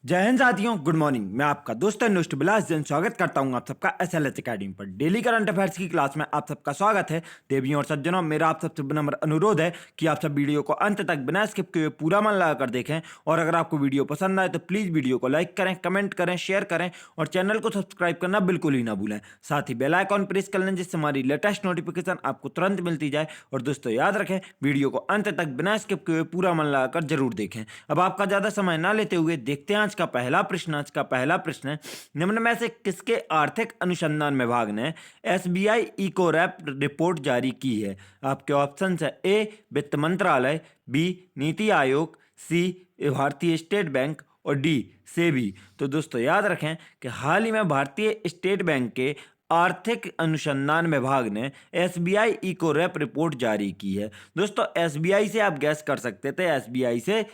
जय हिंद साथियों, good morning. मैं आपका दोस्त अनुष्ट बिलास जैन स्वागत करता हूं आप सबका एसएलएच अकेडमी पर। डेली करंट अफेयर्स की क्लास में आप सबका स्वागत है। देवियों और सज्जनों, मेरा आप सबसे नम्र अनुरोध है कि आप सब वीडियो को अंत तक बिना स्किप किए पूरा मन लगाकर देखें। और अगर आपको वीडियो पसंद आए तो प्लीज वीडियो को लाइक करें, कमेंट करें, शेयर करें और चैनल को सब्सक्राइब करना बिल्कुल ही ना भूलें। साथ ही बेल आइकॉन प्रेस कर लें जिससे हमारी लेटेस्ट नोटिफिकेशन आपको तुरंत मिलती जाए। और दोस्तों याद रखें, वीडियो को अंत तक बिना स्किप किए पूरा मन लगाकर जरूर देखें। अब आपका ज्यादा समय ना लेते हुए देखते हैं आज का पहला प्रश्न। आज का पहला प्रश्न है, निम्न में से किसके आर्थिक अनुसंधान विभाग ने एसबीआई इको रैप रिपोर्ट जारी की है? आपके ऑप्शन है ए वित्त मंत्रालय, बी नीति आयोग, सी भारतीय स्टेट बैंक और डी सेबी। तो दोस्तों याद रखें कि हाल ही में भारतीय स्टेट बैंक के आर्थिक अनुसंधान विभाग ने एसबीआई इको रैप रिपोर्ट जारी की है। दोस्तों एसबीआई से आप गैस कर सकते थे, एसबीआई से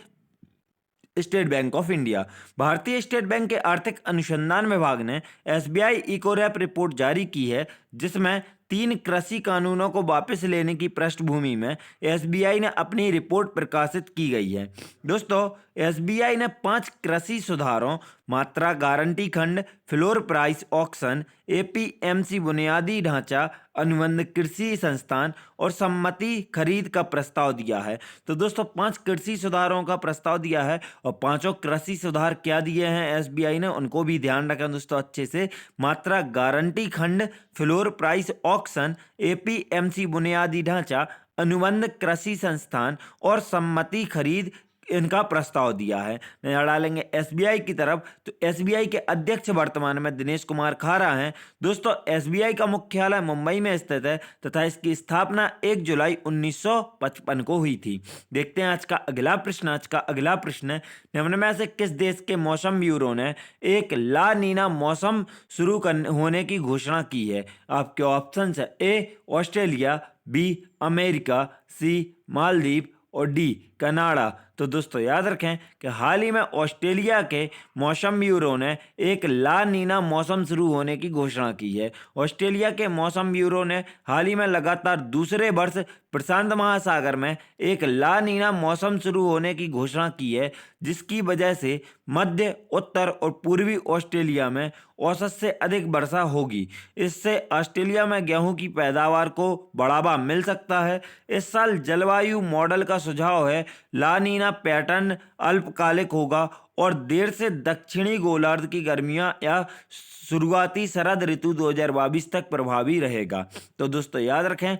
स्टेट बैंक ऑफ इंडिया। भारतीय स्टेट बैंक के आर्थिक अनुसंधान विभाग ने एसबीआई इको रैप रिपोर्ट जारी की है, जिसमें 3 कृषि कानूनों को वापस लेने की पृष्ठभूमि में एसबीआई ने अपनी रिपोर्ट प्रकाशित की गई है। दोस्तों एसबीआई ने 5 कृषि सुधारों, मात्रा गारंटी खंड, फ्लोर प्राइस ऑक्शन, एपीएमसी बुनियादी ढांचा, अनुबंध कृषि संस्थान और सम्मति खरीद का प्रस्ताव दिया है। तो दोस्तों 5 कृषि सुधारों का प्रस्ताव दिया है और पांचों कृषि सुधार क्या दिए हैं एसबीआई ने, उनको भी ध्यान रखें दोस्तों अच्छे से। मात्रा गारंटी खंड, फ्लोर प्राइस ऑक्शन, एपीएमसी बुनियादी ढांचा, अनुबंध कृषि संस्थान और सम्मति खरीद, इनका प्रस्ताव दिया है। नजर डालेंगे एसबीआई की तरफ, तो एसबीआई के अध्यक्ष वर्तमान में दिनेश कुमार खारा हैं। दोस्तों एसबीआई का मुख्यालय मुंबई में स्थित है तथा इसकी स्थापना 1 जुलाई 1955 को हुई थी। देखते हैं आज का अगला प्रश्न। आज का अगला प्रश्न है, निम्न में से किस देश के मौसम ब्यूरो ने एक ला नीना मौसम शुरू होने की घोषणा की है? आपके ऑप्शन है ए ऑस्ट्रेलिया, बी अमेरिका, सी मालदीव और डी कनाडा। तो दोस्तों याद रखें कि हाल ही में ऑस्ट्रेलिया के मौसम ब्यूरो ने एक ला नीना मौसम शुरू होने की घोषणा की है। ऑस्ट्रेलिया के मौसम ब्यूरो ने हाल ही में लगातार दूसरे वर्ष प्रशांत महासागर में एक ला नीना मौसम शुरू होने की घोषणा की है, जिसकी वजह से मध्य, उत्तर और पूर्वी ऑस्ट्रेलिया में औसत से अधिक वर्षा होगी। इससे ऑस्ट्रेलिया में गेहूं की पैदावार को बढ़ावा मिल सकता है। इस साल जलवायु मॉडल का सुझाव है ला नीना पैटर्न अल्पकालिक होगा और देर से दक्षिणी गोलार्ध की गर्मियां या शुरुआती शरद ऋतु 2022 तक प्रभावी रहेगा। तो दोस्तों याद रखें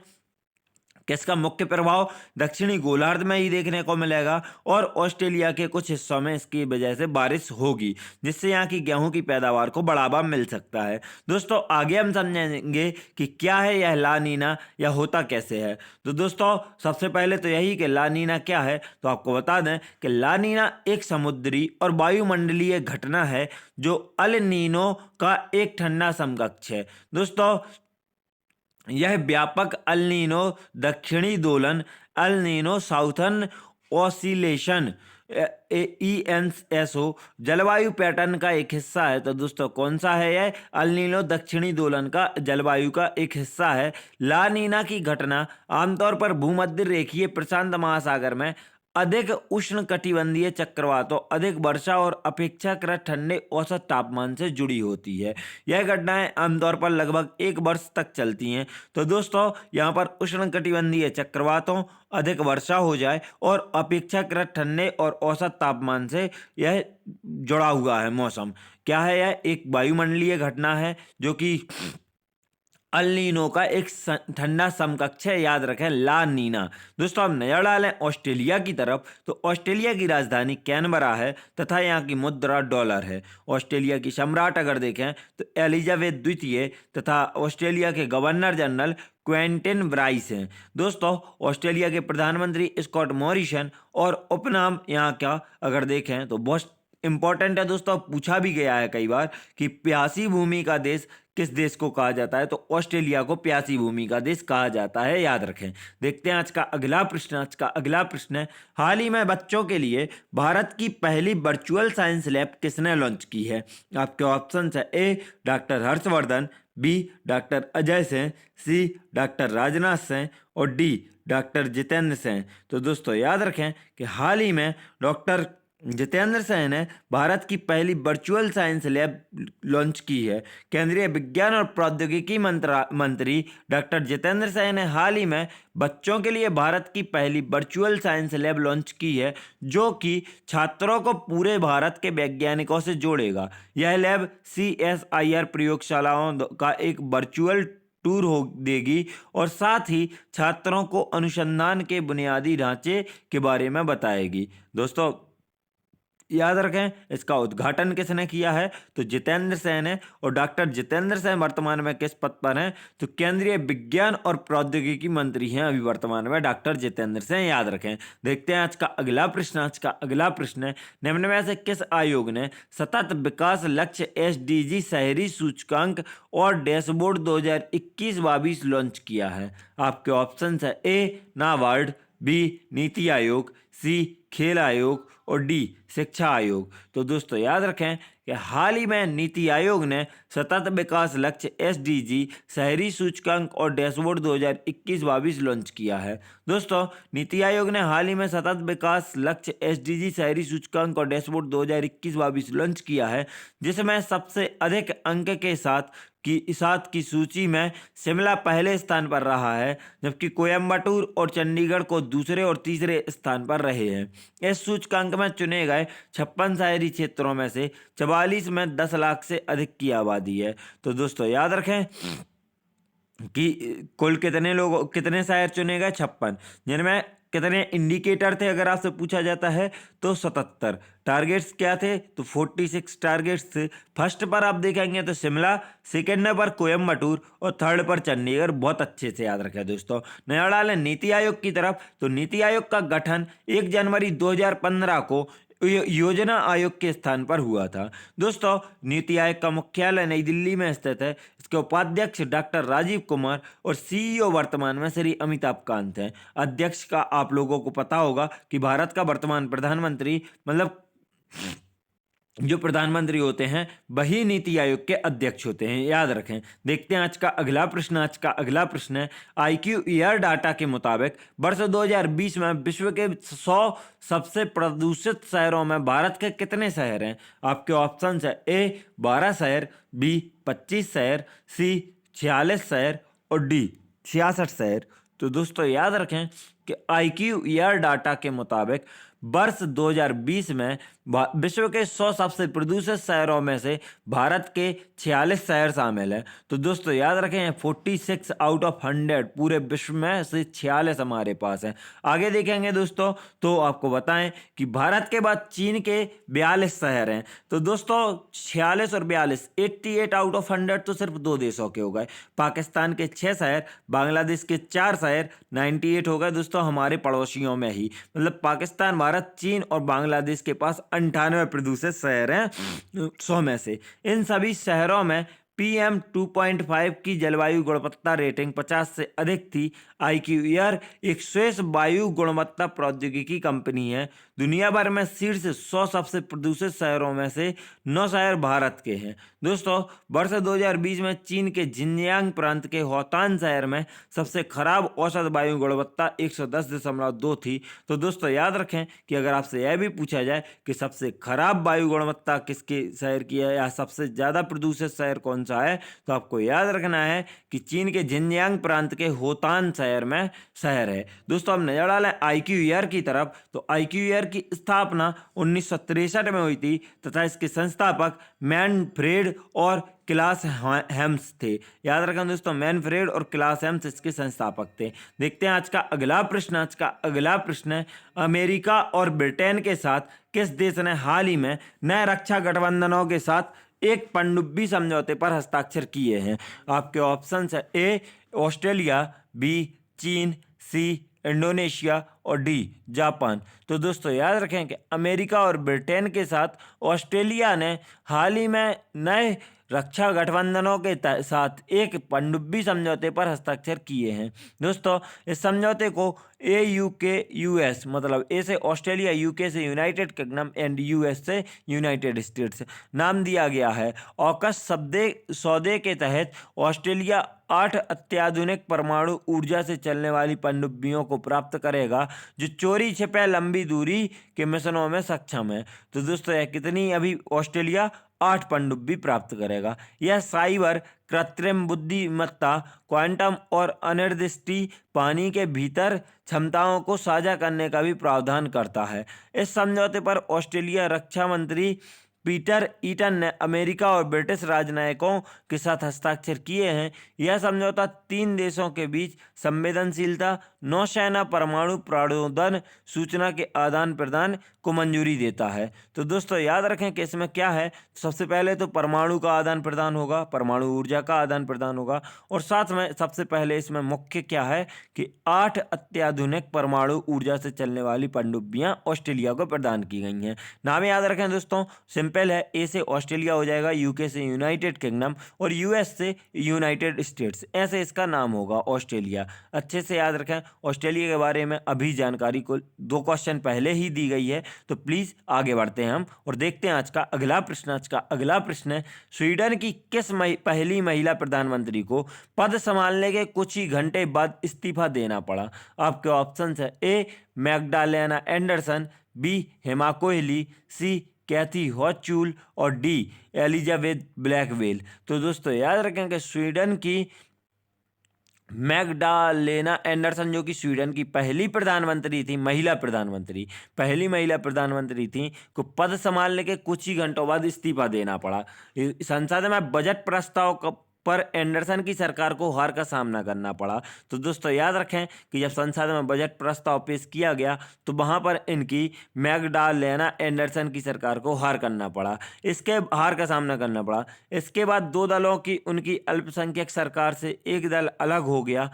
कि इसका मुख्य प्रभाव दक्षिणी गोलार्ध में ही देखने को मिलेगा और ऑस्ट्रेलिया के कुछ हिस्सों में इसकी वजह से बारिश होगी, जिससे यहाँ की गेहूं की पैदावार को बढ़ावा मिल सकता है। दोस्तों आगे हम समझेंगे कि क्या है यह ला नीना या होता कैसे है। तो दोस्तों सबसे पहले तो यही कि ला नीना क्या है, तो आपको बता दें कि ला नीना एक समुद्री और वायुमंडलीय घटना है जो अल नीनो का एक ठंडा समकक्ष है। दोस्तों यह व्यापक अल नीनो दक्षिणी दोलन, El Nino southern oscillation ENSO जलवायु पैटर्न का एक हिस्सा है। तो दोस्तों कौन सा है यह? अल नीनो दक्षिणी दोलन का जलवायु का एक हिस्सा है। ला नीना की घटना आमतौर पर भूमध्य रेखीय प्रशांत महासागर में अधिक उष्ण कटिबंधीय चक्रवातों, अधिक वर्षा और अपेक्षाकृत ठंडे औसत तापमान से जुड़ी होती है। यह घटनाएं आमतौर पर लगभग 1 वर्ष तक चलती हैं। तो दोस्तों यहाँ पर उष्ण कटिबंधीय चक्रवातों, अधिक वर्षा हो जाए और अपेक्षाकृत ठंडे और औसत तापमान से यह जुड़ा हुआ है मौसम। क्या है यह? एक वायुमंडलीय घटना है जो कि अल नीनो का एक ठंडा समकक्ष है। याद रखें ला नीना। दोस्तों अब नजर डालें ऑस्ट्रेलिया की तरफ, तो ऑस्ट्रेलिया की राजधानी कैनबरा है तथा यहाँ की मुद्रा डॉलर है। ऑस्ट्रेलिया की सम्राट अगर देखें तो एलिजाबेथ द्वितीय तथा ऑस्ट्रेलिया के गवर्नर जनरल क्वेंटिन ब्राइस हैं। दोस्तों ऑस्ट्रेलिया के प्रधानमंत्री स्कॉट मॉरिसन और उपनाम यहाँ का अगर देखें तो बहुत इंपॉर्टेंट है दोस्तों, पूछा भी गया है कई बार कि प्यासी भूमि का देश किस देश को कहा जाता है, तो ऑस्ट्रेलिया को प्यासी भूमि का देश कहा जाता है। याद रखें। देखते हैं आज का अगला प्रश्न। आज का अगला प्रश्न है, हाल ही में बच्चों के लिए भारत की पहली वर्चुअल साइंस लैब किसने लॉन्च की है? आपके ऑप्शन है A doctor Harshvardhan, B doctor Ajay Singh, C doctor Rajnath Singh और डी डॉक्टर जितेंद्र सिंह। तो दोस्तों याद रखें कि हाल ही में डॉक्टर जितेंद्र सिंह ने भारत की पहली वर्चुअल साइंस लैब लॉन्च की है। केंद्रीय विज्ञान और प्रौद्योगिकी मंत्री डॉक्टर जितेंद्र सिंह ने हाल ही में बच्चों के लिए भारत की पहली वर्चुअल साइंस लैब लॉन्च की है, जो कि छात्रों को पूरे भारत के वैज्ञानिकों से जोड़ेगा। यह लैब CSIR प्रयोगशालाओं का एक वर्चुअल टूर हो देगी और साथ ही छात्रों को अनुसंधान के बुनियादी ढांचे के बारे में बताएगी। दोस्तों याद रखें, इसका उद्घाटन किसने किया है? तो जितेंद्र सिंह ने। और डॉक्टर जितेंद्र सिंह वर्तमान में किस पद पर हैं? तो केंद्रीय विज्ञान और प्रौद्योगिकी मंत्री हैं अभी वर्तमान में डॉक्टर जितेंद्र सिंह, याद रखें। देखते हैं आज का अगला प्रश्न। आज का अगला प्रश्न है, निम्न में से किस आयोग ने सतत विकास लक्ष्य SDG शहरी सूचकांक और डैशबोर्ड 2021-22 लॉन्च किया है? आपके ऑप्शन है ए नाबार्ड, बी नीति आयोग, सी खेल आयोग और डी शिक्षा आयोग। तो दोस्तों याद रखें कि हाल ही में नीति आयोग ने सतत विकास लक्ष्य SDG शहरी सूचकांक और डैशबोर्ड 2021-22 लॉन्च किया है। दोस्तों नीति आयोग ने हाल ही में सतत विकास लक्ष्य SDG शहरी सूचकांक और डैशबोर्ड 2021-22 लॉन्च किया है, जिसमें सबसे अधिक अंक के साथ की सूची में शिमला पहले स्थान पर रहा है, जबकि कोयम्बटूर और चंडीगढ़ को दूसरे और तीसरे स्थान पर रहे हैं। इस सूचकांक में चुने गए 56 शहरी क्षेत्रों में से 44 में 10 लाख से अधिक की आबादी है। तो दोस्तों याद रखें कि कुल कितने शहर चुने गए? 56, जिनमें कितने इंडिकेटर थे अगर आपसे पूछा जाता है तो 77। टारगेट्स क्या थे? तो 46 टारगेट्स थे। फर्स्ट पर आप देखेंगे तो शिमला, सेकंड पर कोयम्बटूर और थर्ड पर चंडीगढ़। बहुत अच्छे से याद रखें दोस्तों। नया डालें नीति आयोग की तरफ। तो नीति आयोग का गठन 1 जनवरी 2015 को योजना आयोग के स्थान पर हुआ था। दोस्तों नीति आयोग का मुख्यालय नई दिल्ली में स्थित है। इसके उपाध्यक्ष डॉक्टर राजीव कुमार और CEO वर्तमान में श्री अमिताभ कांत हैं। अध्यक्ष का आप लोगों को पता होगा कि भारत का वर्तमान प्रधानमंत्री, मतलब जो प्रधानमंत्री होते हैं वही नीति आयोग के अध्यक्ष होते हैं, याद रखें। देखते हैं आज का अगला प्रश्न। आज का अगला प्रश्न है, IQAir डाटा के मुताबिक वर्ष 2020 में विश्व के 100 सबसे प्रदूषित शहरों में भारत के कितने शहर हैं? आपके ऑप्शन है ए 12 शहर, बी 25 शहर, सी 46 शहर और डी 66 शहर। तो दोस्तों याद रखें कि IQAir डाटा के मुताबिक वर्ष 2020 में विश्व के 100 सबसे प्रदूषित शहरों में से भारत के 46 शहर शामिल हैं। तो दोस्तों याद रखें 46 आउट ऑफ 100 पूरे विश्व में से 46 हमारे पास हैं। आगे देखेंगे दोस्तों तो आपको बताएं कि भारत के बाद चीन के 42 शहर हैं। तो दोस्तों 46 और 42 88 आउट ऑफ 100 तो सिर्फ 2 देशों के हो गए। पाकिस्तान के 6 शहर, बांग्लादेश के 4 शहर, 98 हो गए दोस्तों हमारे पड़ोसियों में ही। मतलब पाकिस्तान, भारत, चीन और बांग्लादेश के पास 98 प्रदूषित शहर हैं 100 में से। इन सभी शहरों में PM 2.5 की जलवायु गुणवत्ता रेटिंग 50 से अधिक थी। IQAir एक स्विस वायु गुणवत्ता प्रौद्योगिकी कंपनी है। दुनिया भर में शीर्ष 100 सबसे प्रदूषित शहरों में से 9 शहर भारत के हैं। दोस्तों वर्ष 2020 में चीन के जिनजियांग प्रांत के होतान शहर में सबसे खराब औसत वायु गुणवत्ता 110.2 थी। तो दोस्तों याद रखें कि अगर आपसे यह भी पूछा जाए कि सबसे खराब वायु गुणवत्ता किसके शहर की है या सबसे ज़्यादा प्रदूषित शहर कौन सा है, तो आपको याद रखना है कि चीन के जिनजियांग प्रांत के होतान शहर में शहर है। दोस्तों हम नजर डालें IQAir की तरफ। तो IQAir की स्थापना 1963 में हुई थी तथा इसके संस्थापक मैनफ्रेड और क्लास हेम्स थे। याद रखें दोस्तों, मैनफ्रेड और क्लास हेम्स इसके संस्थापक थे। देखते हैं आज का अगला प्रश्न। आज का अगला प्रश्न है, अमेरिका और ब्रिटेन के साथ किस देश ने हाल ही में नए रक्षा गठबंधनों के साथ एक पनडुब्बी समझौते पर हस्ताक्षर किए हैं? आपके ऑप्शन है ए ऑस्ट्रेलिया, बी चीन, सी इंडोनेशिया और डी जापान। तो दोस्तों याद रखें कि अमेरिका और ब्रिटेन के साथ ऑस्ट्रेलिया ने हाल ही में नए रक्षा गठबंधनों के साथ एक पनडुब्बी समझौते पर हस्ताक्षर किए हैं। दोस्तों इस समझौते को AUKUS, मतलब ए से ऑस्ट्रेलिया, UK से यूनाइटेड किंगडम एंड US से यूनाइटेड स्टेट्स नाम दिया गया है। ऑकस सौदे के तहत ऑस्ट्रेलिया 8 अत्याधुनिक परमाणु ऊर्जा से चलने वाली पनडुब्बियों को प्राप्त करेगा, जो चोरी छिपे लंबी दूरी के मिशनों में सक्षम है। तो दोस्तों यह कितनी अभी ऑस्ट्रेलिया 8 पनडुब्बी प्राप्त करेगा। यह साइबर, कृत्रिम बुद्धिमत्ता, क्वांटम और अनिर्दिष्ट पानी के भीतर क्षमताओं को साझा करने का भी प्रावधान करता है। इस समझौते पर ऑस्ट्रेलिया रक्षा मंत्री पीटर ईटन ने अमेरिका और ब्रिटिश राजनयिकों के साथ हस्ताक्षर किए हैं। यह समझौता 3 देशों के बीच संवेदनशीलता, नौसेना, परमाणु प्राणोदन, सूचना के आदान प्रदान को मंजूरी देता है। तो दोस्तों याद रखें कि इसमें क्या है, सबसे पहले तो परमाणु का आदान प्रदान होगा, परमाणु ऊर्जा का आदान प्रदान होगा, और साथ में सबसे पहले इसमें मुख्य क्या है कि 8 अत्याधुनिक परमाणु ऊर्जा से चलने वाली पनडुब्बियां ऑस्ट्रेलिया को प्रदान की गई हैं। नाम याद रखें दोस्तों, सिंपल है, ए से ऑस्ट्रेलिया हो जाएगा, यूके से यूनाइटेड किंगडम और यूएस से यूनाइटेड स्टेट्स, ऐसे इसका नाम होगा ऑस्ट्रेलिया। अच्छे से याद रखें, ऑस्ट्रेलिया के बारे में अभी जानकारी को 2 क्वेश्चन पहले ही दी गई है। तो प्लीज़ आगे बढ़ते हैं हम और देखते हैं आज का अगला प्रश्न। आज का अगला प्रश्न है, स्वीडन की किस पहली महिला प्रधानमंत्री को पद संभालने के कुछ ही घंटे बाद इस्तीफा देना पड़ा? आपके ऑप्शन है, A Magdalena Andersson, B Hema Kohli, C Kathy Hochul और डी एलिजाबेथ ब्लैकवेल। तो दोस्तों याद रखें कि स्वीडन की मैग्डालेना एंडरसन जो कि स्वीडन की पहली प्रधानमंत्री थी, पहली महिला प्रधानमंत्री थी, को पद संभालने के कुछ ही घंटों बाद इस्तीफा देना पड़ा। संसद में बजट प्रस्ताव पर एंडरसन की सरकार को हार का सामना करना पड़ा। तो दोस्तों याद रखें कि जब संसद में बजट प्रस्ताव पेश किया गया तो वहां पर इनकी मैग्डालेना एंडरसन की सरकार को हार का सामना करना पड़ा। इसके बाद 2 दलों की उनकी अल्पसंख्यक सरकार से एक दल अलग हो गया।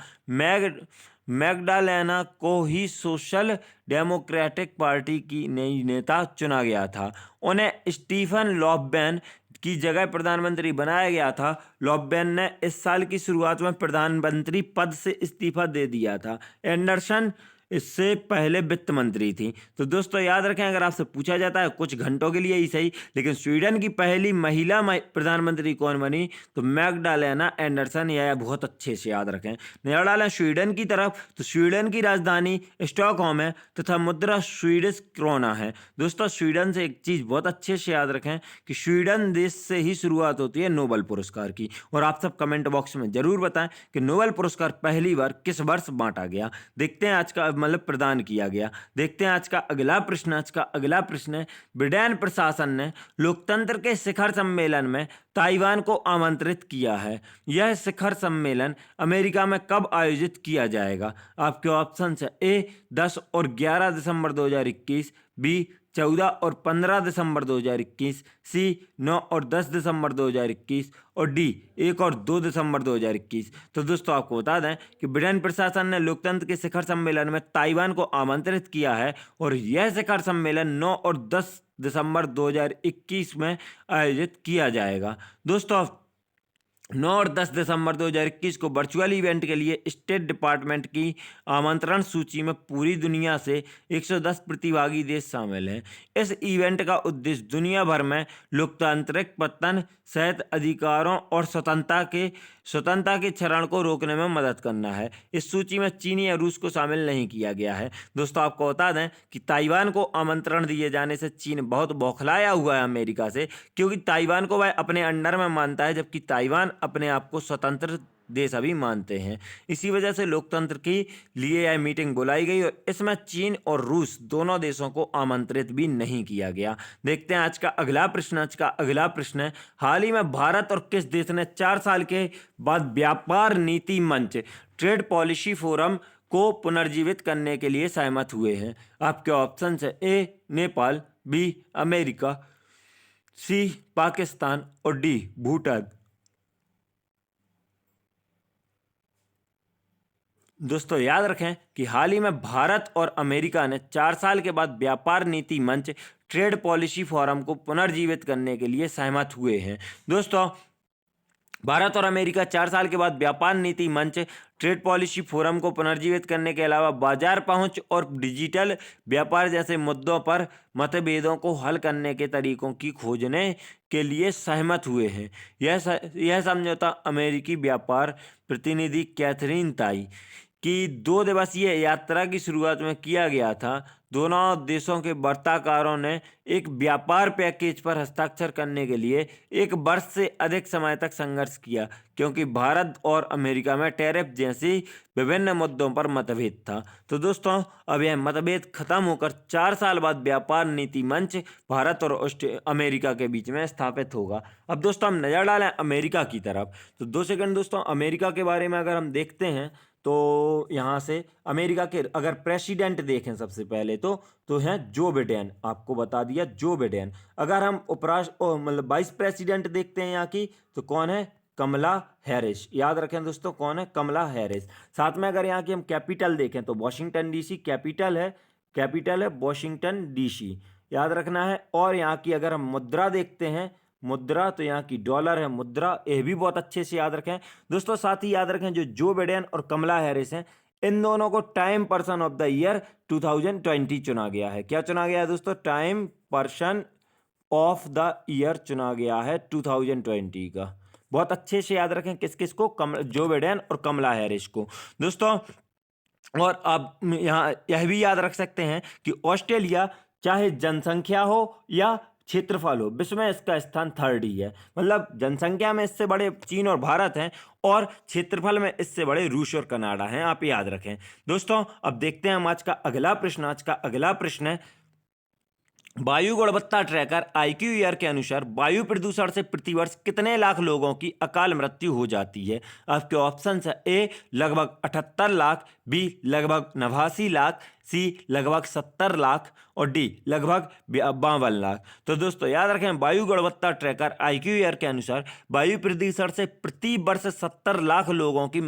मैग्डालेना को ही सोशल डेमोक्रेटिक पार्टी की नई नेता चुना गया था। उन्हें स्टीफन लोफवेन की जगह प्रधानमंत्री बनाया गया था। लोफवेन ने इस साल की शुरुआत में प्रधानमंत्री पद से इस्तीफा दे दिया था। एंडरसन इससे पहले वित्त मंत्री थी। तो दोस्तों याद रखें, अगर आपसे पूछा जाता है कुछ घंटों के लिए ही सही, लेकिन स्वीडन की पहली महिला प्रधानमंत्री कौन बनी, तो मैग्डालेना एंडरसन। यह बहुत अच्छे से याद रखें। नजर डालें स्वीडन की तरफ, तो स्वीडन की राजधानी स्टॉकहोम है तथा मुद्रा स्वीडिश क्रोना है। दोस्तों स्वीडन से एक चीज़ बहुत अच्छे से याद रखें कि स्वीडन देश से ही शुरुआत होती है नोबेल पुरस्कार की। और आप सब कमेंट बॉक्स में जरूर बताएं कि नोबेल पुरस्कार पहली बार किस वर्ष बांटा गया। देखते हैं आज का प्रदान किया गया। देखते हैं आज का अगला प्रश्न। आज का अगला प्रश्न है, ब्रिटेन प्रशासन ने लोकतंत्र के शिखर सम्मेलन में ताइवान को आमंत्रित किया है। यह शिखर सम्मेलन अमेरिका में कब आयोजित किया जाएगा? आपके ऑप्शन है, ए 10 और 11 दिसंबर 2021, बी 14 और 15 दिसंबर 2021, सी 9 और 10 दिसंबर 2021 और डी 1 और 2 दिसंबर 2021। तो दोस्तों आपको बता दें कि ब्रिटेन प्रशासन ने लोकतंत्र के शिखर सम्मेलन में ताइवान को आमंत्रित किया है और यह शिखर सम्मेलन 9 और 10 दिसंबर 2021 में आयोजित किया जाएगा। दोस्तों 9 और 10 दिसंबर 2021 को वर्चुअल इवेंट के लिए स्टेट डिपार्टमेंट की आमंत्रण सूची में पूरी दुनिया से 110 प्रतिभागी देश शामिल हैं। इस इवेंट का उद्देश्य दुनिया भर में लोकतांत्रिक पतन सहित अधिकारों और स्वतंत्रता के क्षरण को रोकने में मदद करना है। इस सूची में चीन या रूस को शामिल नहीं किया गया है। दोस्तों आपको बता दें कि ताइवान को आमंत्रण दिए जाने से चीन बहुत बौखलाया हुआ है अमेरिका से, क्योंकि ताइवान को वह अपने अंडर में मानता है, जबकि ताइवान अपने आप को स्वतंत्र देश अभी मानते हैं। इसी वजह से लोकतंत्र के लिए यह मीटिंग बुलाई गई और इसमें चीन और रूस दोनों देशों को आमंत्रित भी नहीं किया गया। देखते हैं आज का अगला प्रश्न। आज का अगला प्रश्न है, हाल ही में भारत और किस देश ने 4 साल के बाद व्यापार नीति मंच ट्रेड पॉलिसी फोरम को पुनर्जीवित करने के लिए सहमत हुए हैं? आपके ऑप्शन है, ए नेपाल, बी अमेरिका, सी पाकिस्तान और डी भूटान। दोस्तों याद रखें कि हाल ही में भारत और अमेरिका ने 4 साल के बाद व्यापार नीति मंच ट्रेड पॉलिसी फोरम को पुनर्जीवित करने के लिए सहमत हुए हैं। दोस्तों भारत और अमेरिका 4 साल के बाद व्यापार नीति मंच ट्रेड पॉलिसी फोरम को पुनर्जीवित करने के अलावा बाजार पहुंच और डिजिटल व्यापार जैसे मुद्दों पर मतभेदों को हल करने के तरीकों की खोजने के लिए सहमत हुए हैं। यह समझौता अमेरिकी व्यापार प्रतिनिधि कैथरीन ताई कि 2 दिवसीय यात्रा की शुरुआत में किया गया था। दोनों देशों के वार्ताकारों ने एक व्यापार पैकेज पर हस्ताक्षर करने के लिए 1 वर्ष से अधिक समय तक संघर्ष किया, क्योंकि भारत और अमेरिका में टैरिफ जैसी विभिन्न मुद्दों पर मतभेद था। तो दोस्तों, अब यह मतभेद खत्म होकर 4 साल बाद व्यापार नीति मंच भारत और अमेरिका के बीच में स्थापित होगा। अब दोस्तों, हम नज़र डालें अमेरिका की तरफ। तो 2 सेकंड दोस्तों, अमेरिका के बारे में अगर हम देखते हैं तो यहाँ से अमेरिका के अगर प्रेसिडेंट देखें सबसे पहले तो हैं जो बिडेन। आपको बता दिया, जो बिडेन। अगर हम मतलब वाइस प्रेसिडेंट देखते हैं यहाँ की, तो कौन है? कमला हैरिस। याद रखें दोस्तों, कौन है? कमला हैरिस। साथ में अगर यहाँ की हम कैपिटल देखें तो वॉशिंगटन डीसी कैपिटल है वॉशिंगटन डीसी, याद रखना है। और यहाँ की अगर हम मुद्रा देखते हैं, मुद्रा, तो यहाँ की डॉलर है मुद्रा। ये भी बहुत अच्छे से याद रखें दोस्तों। साथ ही याद रखें, जो बिडेन और कमला हैरिस हैं, इन दोनों को time person of the year 2020 चुना गया है। क्या चुना गया है दोस्तों? Time person of the year चुना गया है 2020 का। बहुत अच्छे से याद रखें किस किस को? जो बिडेन और कमला हैरिस को दोस्तों। और आप यहाँ यह भी याद रख सकते हैं कि ऑस्ट्रेलिया चाहे जनसंख्या हो या क्षेत्रफल हो, विश्व में इसका स्थान 3rd ही है। मतलब जनसंख्या में इससे बड़े चीन और भारत हैं, और क्षेत्रफल में इससे बड़े रूस और कनाडा हैं। आप याद रखें दोस्तों। अब देखते हैं हम आज का अगला प्रश्न है वायु गुणवत्ता ट्रैकर IQAir के अनुसार वायु प्रदूषण से प्रतिवर्ष कितने लाख लोगों की अकाल मृत्यु हो जाती है? आपके ऑप्शन है: ए लगभग 78 लाख, बी लगभग 89 लाख, सी लगभग 70 लाख, और डी लगभग 52 लाख। तो दोस्तों याद रखें, वायु गुणवत्ता ट्रैकर IQAir के अनुसार वायु प्रदूषण से प्रति वर्ष 70 लाख लोगों की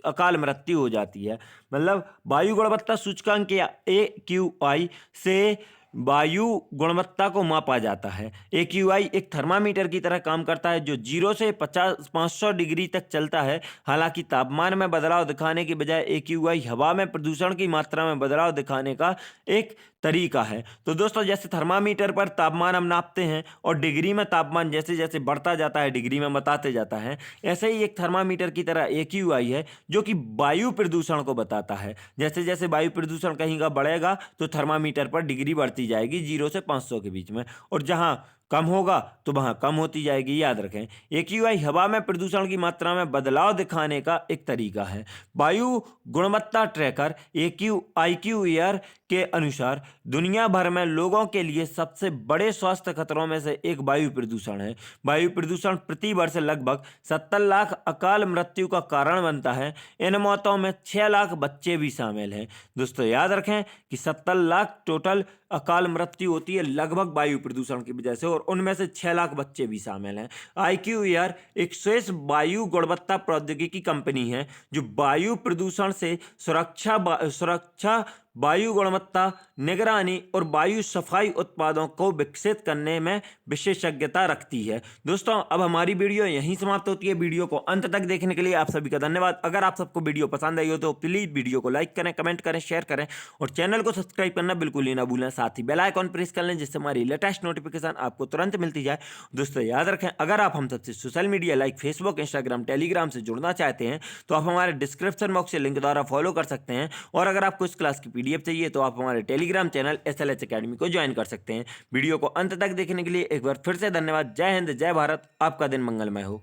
अकाल मृत्यु हो जाती है। मतलब वायु गुणवत्ता सूचकांक या AQI से वायु गुणवत्ता को मापा जाता है। AQI एक थर्मामीटर की तरह काम करता है जो 0 से 500 डिग्री तक चलता है। हालांकि तापमान में बदलाव दिखाने की बजाय AQI हवा में प्रदूषण की मात्रा में बदलाव दिखाने का एक तरीका है। तो दोस्तों, जैसे थर्मामीटर पर तापमान हम नापते हैं और डिग्री में तापमान जैसे जैसे बढ़ता जाता है डिग्री में बताते जाता है, ऐसे ही एक थर्मामीटर की तरह AQI है जो कि वायु प्रदूषण को बताता है। जैसे जैसे वायु प्रदूषण कहीं का बढ़ेगा तो थर्मामीटर पर डिग्री बढ़ती जाएगी 0 से 500 के बीच में, और जहां कम होगा तो वहां कम होती जाएगी। याद रखें, AQI हवा में प्रदूषण की मात्रा में बदलाव दिखाने का एक तरीका है। वायु गुणवत्ता ट्रैकर IQAir के अनुसार दुनिया भर में लोगों के लिए सबसे बड़े स्वास्थ्य खतरों में से एक वायु प्रदूषण है। वायु प्रदूषण प्रति वर्ष लगभग 70 लाख अकाल मृत्यु का कारण बनता है। इन मौतों में 6 लाख बच्चे भी शामिल हैं। दोस्तों याद रखें कि 70 लाख टोटल अकाल मृत्यु होती है लगभग वायु प्रदूषण की वजह से, और उनमें से 6 लाख बच्चे भी शामिल हैं। IQAir एक स्विस वायु गुणवत्ता प्रौद्योगिकी कंपनी है जो वायु प्रदूषण से सुरक्षा वायु गुणवत्ता निगरानी और वायु सफाई उत्पादों को विकसित करने में विशेषज्ञता रखती है। दोस्तों, अब हमारी वीडियो यहीं समाप्त होती है। वीडियो को अंत तक देखने के लिए आप सभी का धन्यवाद। अगर आप सबको वीडियो पसंद आई हो तो प्लीज़ वीडियो को लाइक करें, कमेंट करें, शेयर करें, और चैनल को सब्सक्राइब करना बिल्कुल ही ना भूलें। साथ ही बेल आइकॉन प्रेस कर लें जिससे हमारी लेटेस्ट नोटिफिकेशन आपको तुरंत मिलती जाए। दोस्तों याद रखें, अगर आप हम सबसे social media like Facebook, Instagram, Telegram से जुड़ना चाहते हैं तो आप हमारे डिस्क्रिप्शन बॉक्स से लिंक द्वारा फॉलो कर सकते हैं। और अगर आपको इस क्लास की PDF चाहिए तो आप हमारे टेलीग्राम चैनल SLH अकेडमी को ज्वाइन कर सकते हैं। वीडियो को अंत तक देखने के लिए एक बार फिर से धन्यवाद। जय हिंद, जय भारत। आपका दिन मंगलमय हो।